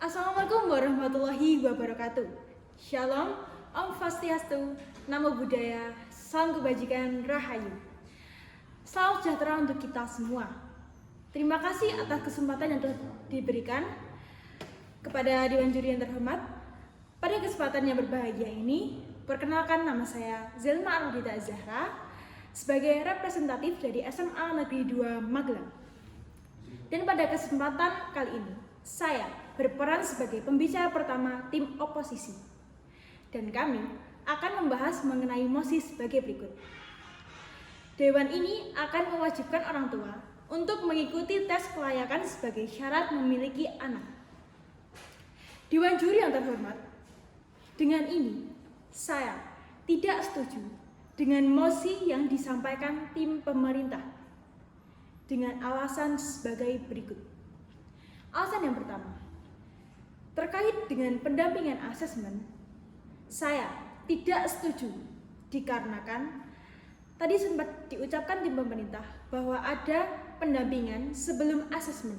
Assalamualaikum warahmatullahi wabarakatuh. Shalom, Om Swastiastu, Namo Buddhaya, Salam Kebajikan, Rahayu. Salam sejahtera untuk kita semua. Terima kasih atas kesempatan yang telah diberikan kepada Dewan Juri yang terhormat. Pada kesempatan yang berbahagia ini, perkenalkan nama saya Zelma Ardita Zahra sebagai representatif dari SMA Negeri 2 Magelang. Dan pada kesempatan kali ini, saya berperan sebagai pembicara pertama tim oposisi. Dan kami akan membahas mengenai mosi sebagai berikut. Dewan ini akan mewajibkan orang tua untuk mengikuti tes kelayakan sebagai syarat memiliki anak. Dewan Juri yang terhormat, dengan ini saya tidak setuju dengan mosi yang disampaikan tim pemerintah dengan alasan sebagai berikut. Alasan yang pertama, terkait dengan pendampingan asesmen, saya tidak setuju dikarenakan tadi sempat diucapkan tim pemerintah bahwa ada pendampingan sebelum asesmen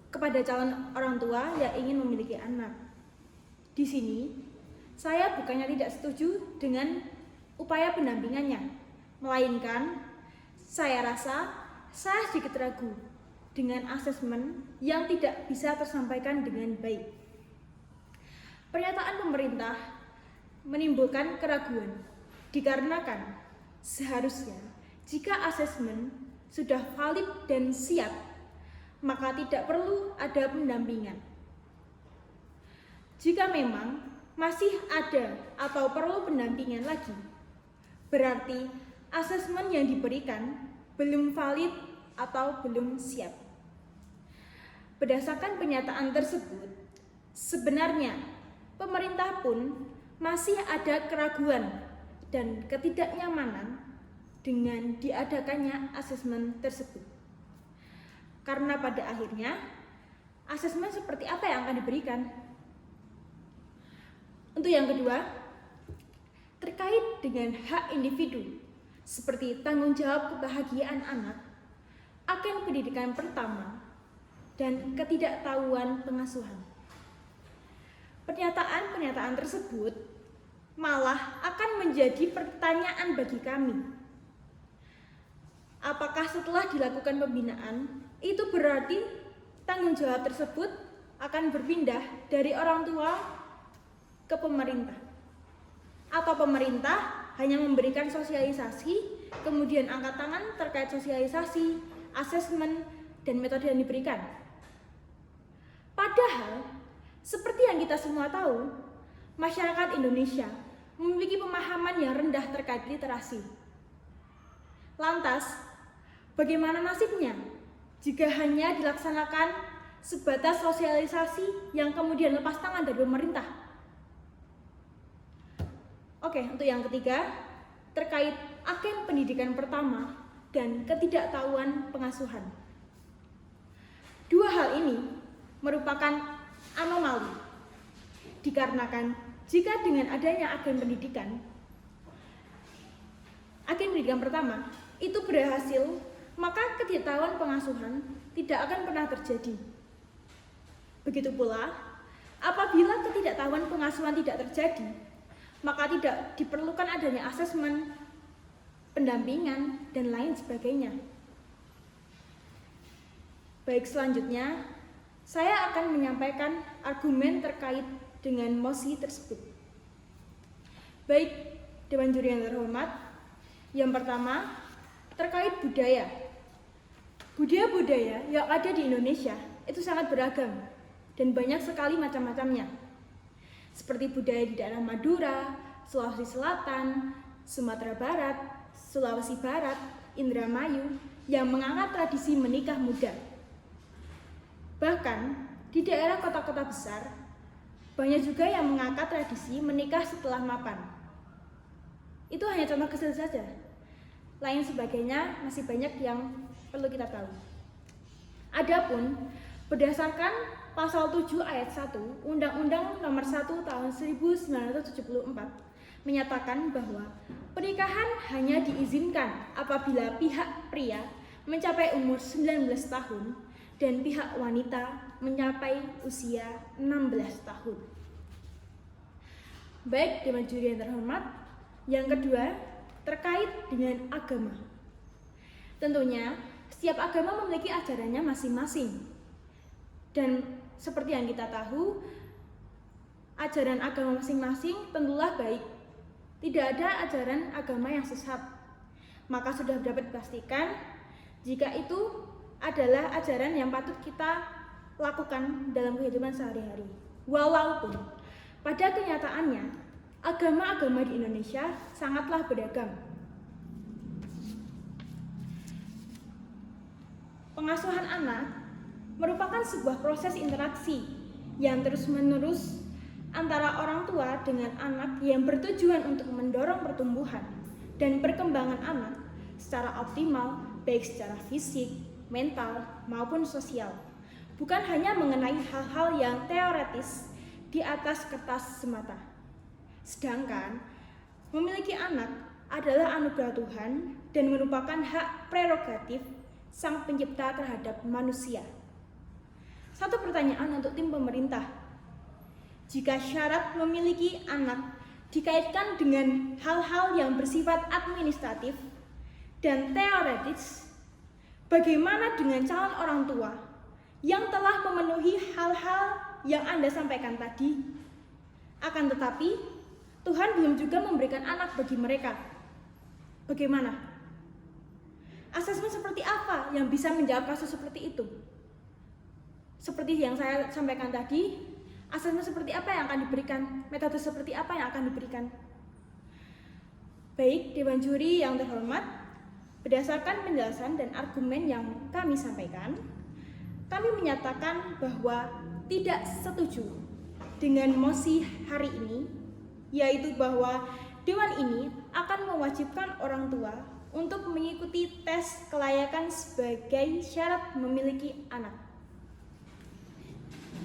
kepada calon orang tua yang ingin memiliki anak. Di sini, saya bukannya tidak setuju dengan upaya pendampingannya, melainkan saya rasa saya sedikit ragu dengan asesmen yang tidak bisa tersampaikan dengan baik. Pernyataan pemerintah menimbulkan keraguan dikarenakan seharusnya jika asesmen sudah valid dan siap, maka tidak perlu ada pendampingan. Jika memang masih ada atau perlu pendampingan lagi, berarti asesmen yang diberikan belum valid atau belum siap. Berdasarkan pernyataan tersebut, sebenarnya pemerintah pun masih ada keraguan dan ketidaknyamanan dengan diadakannya asesmen tersebut. Karena pada akhirnya, asesmen seperti apa yang akan diberikan? Untuk yang kedua, terkait dengan hak individu, seperti tanggung jawab kebahagiaan anak, akan pendidikan pertama, dan ketidaktahuan pengasuhan. Pernyataan-pernyataan tersebut malah akan menjadi pertanyaan bagi kami. Apakah setelah dilakukan pembinaan, itu berarti tanggung jawab tersebut akan berpindah dari orang tua ke pemerintah? Atau pemerintah hanya memberikan sosialisasi, kemudian angkat tangan terkait sosialisasi, asesmen, dan metode yang diberikan. Padahal, seperti yang kita semua tahu, masyarakat Indonesia memiliki pemahaman yang rendah terkait literasi. Lantas, bagaimana nasibnya jika hanya dilaksanakan sebatas sosialisasi yang kemudian lepas tangan dari pemerintah? Oke, untuk yang ketiga, terkait agen pendidikan pertama dan ketidaktahuan pengasuhan. Dua hal ini merupakan anomali, dikarenakan jika dengan adanya agen pendidikan pertama itu berhasil, maka ketidaktahuan pengasuhan tidak akan pernah terjadi. Begitu pula, apabila ketidaktahuan pengasuhan tidak terjadi, maka tidak diperlukan adanya asesmen, pendampingan, dan lain sebagainya. Baik, selanjutnya saya akan menyampaikan argumen terkait dengan mosi tersebut. Baik, Dewan Juri yang terhormat, yang pertama terkait budaya. Budaya-budaya yang ada di Indonesia itu sangat beragam dan banyak sekali macam-macamnya. Seperti budaya di daerah Madura, Sulawesi Selatan, Sumatera Barat, Sulawesi Barat, Indramayu yang mengangkat tradisi menikah muda. Bahkan di daerah kota-kota besar, banyak juga yang mengangkat tradisi menikah setelah mapan. Itu hanya contoh kecil saja. Lain sebagainya masih banyak yang perlu kita tahu. Adapun berdasarkan Pasal 7 ayat 1 Undang-Undang Nomor 1 Tahun 1974 menyatakan bahwa pernikahan hanya diizinkan apabila pihak pria mencapai umur 19 tahun dan pihak wanita mencapai usia 16 tahun. Baik Dewan Juri yang terhormat, yang kedua terkait dengan agama. Tentunya setiap agama memiliki ajarannya masing-masing. Dan seperti yang kita tahu, ajaran agama masing-masing tentulah baik. Tidak ada ajaran agama yang sesat. Maka sudah dapat dipastikan jika itu adalah ajaran yang patut kita lakukan dalam kehidupan sehari-hari. Walaupun pada kenyataannya agama-agama di Indonesia sangatlah beragam. Pengasuhan anak merupakan sebuah proses interaksi yang terus-menerus antara orang tua dengan anak yang bertujuan untuk mendorong pertumbuhan dan perkembangan anak secara optimal, baik secara fisik, mental, maupun sosial. Bukan hanya mengenai hal-hal yang teoretis di atas kertas semata. Sedangkan memiliki anak adalah anugerah Tuhan dan merupakan hak prerogatif Sang Pencipta terhadap manusia. Satu pertanyaan untuk tim pemerintah. Jika syarat memiliki anak dikaitkan dengan hal-hal yang bersifat administratif dan teoretis, bagaimana dengan calon orang tua yang telah memenuhi hal-hal yang Anda sampaikan tadi? Akan tetapi, Tuhan belum juga memberikan anak bagi mereka. Bagaimana? Asesmen seperti apa yang bisa menjawab kasus seperti itu? Seperti yang saya sampaikan tadi, asesmen seperti apa yang akan diberikan? Metode seperti apa yang akan diberikan? Baik, Dewan Juri yang terhormat, berdasarkan penjelasan dan argumen yang kami sampaikan, kami menyatakan bahwa tidak setuju dengan mosi hari ini, yaitu bahwa Dewan ini akan mewajibkan orang tua untuk mengikuti tes kelayakan sebagai syarat memiliki anak.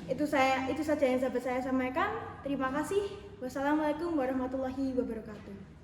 Itu saja yang dapat saya sampaikan. Terima kasih. Wassalamualaikum warahmatullahi wabarakatuh.